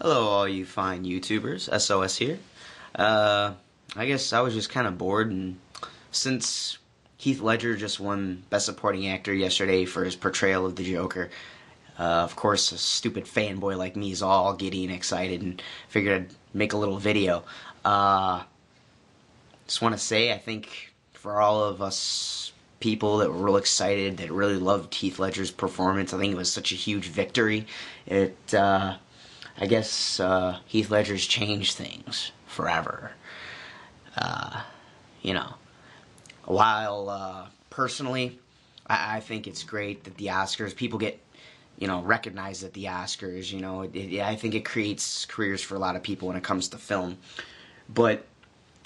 Hello, all you fine YouTubers. SOS here. I guess I was just kind of bored, and since Heath Ledger just won Best Supporting Actor yesterday for his portrayal of the Joker, of course, a stupid fanboy like me is all giddy and excited, and figured I'd make a little video. Just want to say, I think for all of us people that were real excited, that really loved Heath Ledger's performance, I think it was such a huge victory. I guess Heath Ledger's changed things forever. You know, while personally, I think it's great that the Oscars, people get, recognized at the Oscars. I think it creates careers for a lot of people when it comes to film. But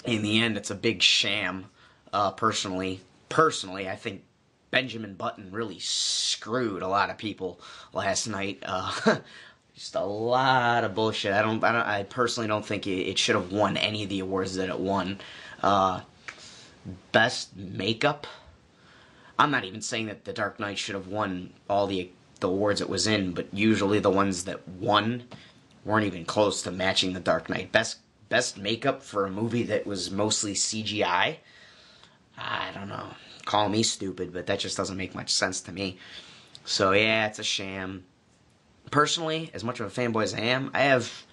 in the end, it's a big sham. Personally, I think Benjamin Button really screwed a lot of people last night. Just a lot of bullshit. I personally don't think it should have won any of the awards that it won. Best makeup. I'm not even saying that The Dark Knight should have won all the awards it was in, but usually the ones that won weren't even close to matching The Dark Knight. Best makeup for a movie that was mostly CGI. I don't know. Call me stupid, but that just doesn't make much sense to me. So yeah, it's a sham. Personally, as much of a fanboy as I am, I have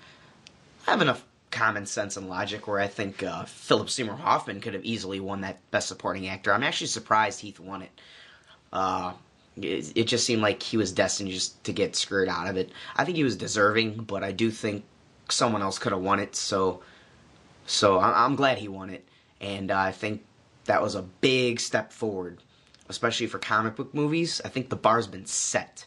enough common sense and logic where I think Philip Seymour Hoffman could have easily won that Best Supporting Actor. I'm actually surprised Heath won it. It just seemed like he was destined just to get screwed out of it. I think he was deserving, but I do think someone else could have won it. So I'm glad he won it, and I think that was a big step forward, especially for comic book movies. I think the bar's been set.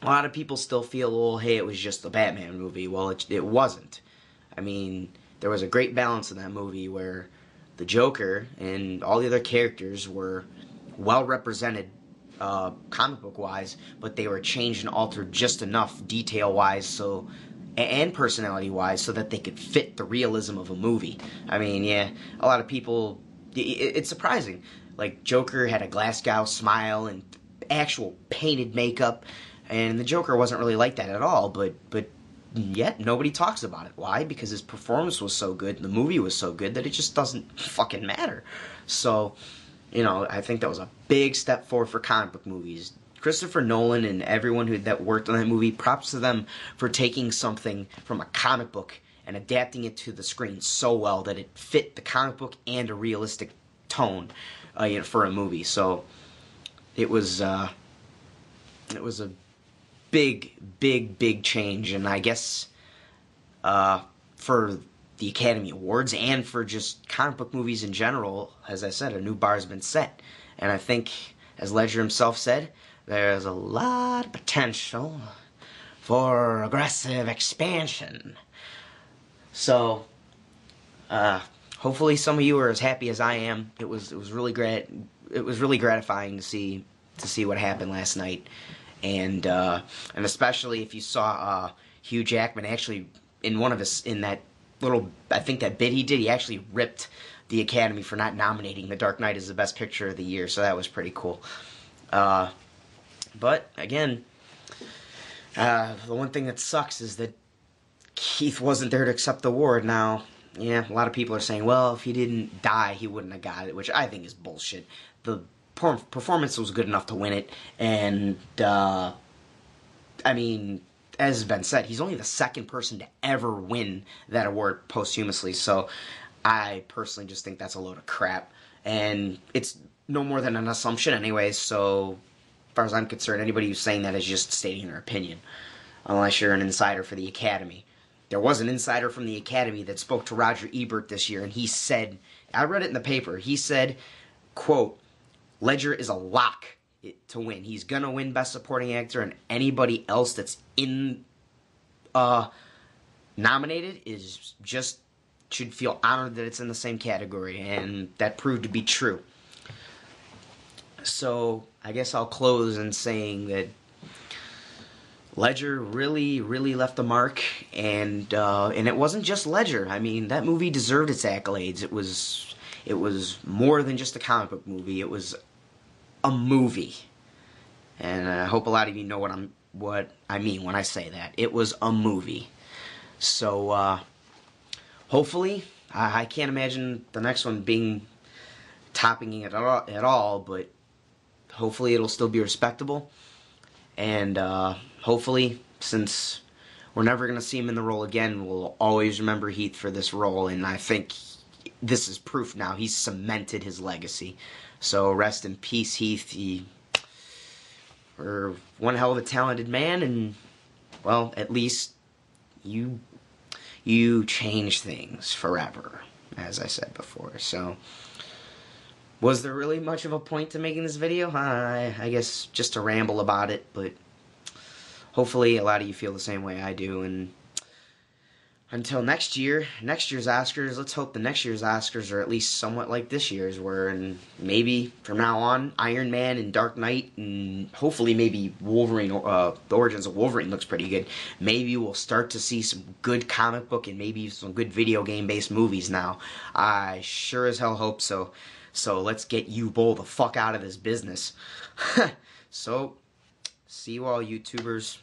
A lot of people still feel, well, hey, it was just a Batman movie. Well, it wasn't. I mean, there was a great balance in that movie where the Joker and all the other characters were well represented comic book-wise, but they were changed and altered just enough detail-wise and personality-wise so that they could fit the realism of a movie. I mean, yeah, a lot of people, it's surprising. Like, Joker had a Glasgow smile and actual painted makeup, and the Joker wasn't really like that at all, but yet nobody talks about it. Why? Because his performance was so good, the movie was so good, that it just doesn't fucking matter. So, I think that was a big step forward for comic book movies. Christopher Nolan and everyone that worked on that movie, props to them for taking something from a comic book and adapting it to the screen so well that it fit the comic book and a realistic tone for a movie. So it was a big change, and I guess for the Academy Awards and for just comic book movies in general, as I said, a new bar has been set. And I think, as Ledger himself said, there's a lot of potential for aggressive expansion. So, hopefully some of you are as happy as I am. It was really gratifying to see what happened last night. And especially if you saw Hugh Jackman actually in that little, I think that bit he did, he actually ripped the Academy for not nominating The Dark Knight as the Best Picture of the Year, so that was pretty cool. But again, the one thing that sucks is that Keith wasn't there to accept the award. Now, yeah, a lot of people are saying, well, if he didn't die, he wouldn't have got it, which I think is bullshit. The performance was good enough to win it, and I mean, as has been said, he's only the second person to ever win that award posthumously, so I personally just think that's a load of crap, and it's no more than an assumption anyways, so as far as I'm concerned, anybody who's saying that is just stating their opinion, unless you're an insider for the Academy. There was an insider from the Academy that spoke to Roger Ebert this year, and he said, I read it in the paper, he said, quote, Ledger is a lock to win. He's gonna win Best Supporting Actor, and anybody else that's nominated should feel honored that it's in the same category, and that proved to be true. So I guess I'll close in saying that Ledger really left a mark, and it wasn't just Ledger. I mean, that movie deserved its accolades. It was more than just a comic book movie. It was a movie. And I hope a lot of you know what I'm what I mean when I say that. It was a movie. So, hopefully, I can't imagine the next one being topping it at all, but hopefully it'll still be respectable. And hopefully, since we're never going to see him in the role again, we'll always remember Heath for this role. And I think this is proof now. He's cemented his legacy. So rest in peace, Heath. You're one hell of a talented man, and, well, at least you change things forever, as I said before. So, was there really much of a point to making this video? I guess just to ramble about it, but hopefully a lot of you feel the same way I do. And until next year's Oscars, let's hope the next year's Oscars are at least somewhat like this year's were, and maybe from now on, Iron Man and Dark Knight, and hopefully maybe Wolverine, the Origins of Wolverine looks pretty good. Maybe we'll start to see some good comic book and maybe some good video game based movies now. I sure as hell hope so. So let's get you both the fuck out of this business. So, see you all YouTubers.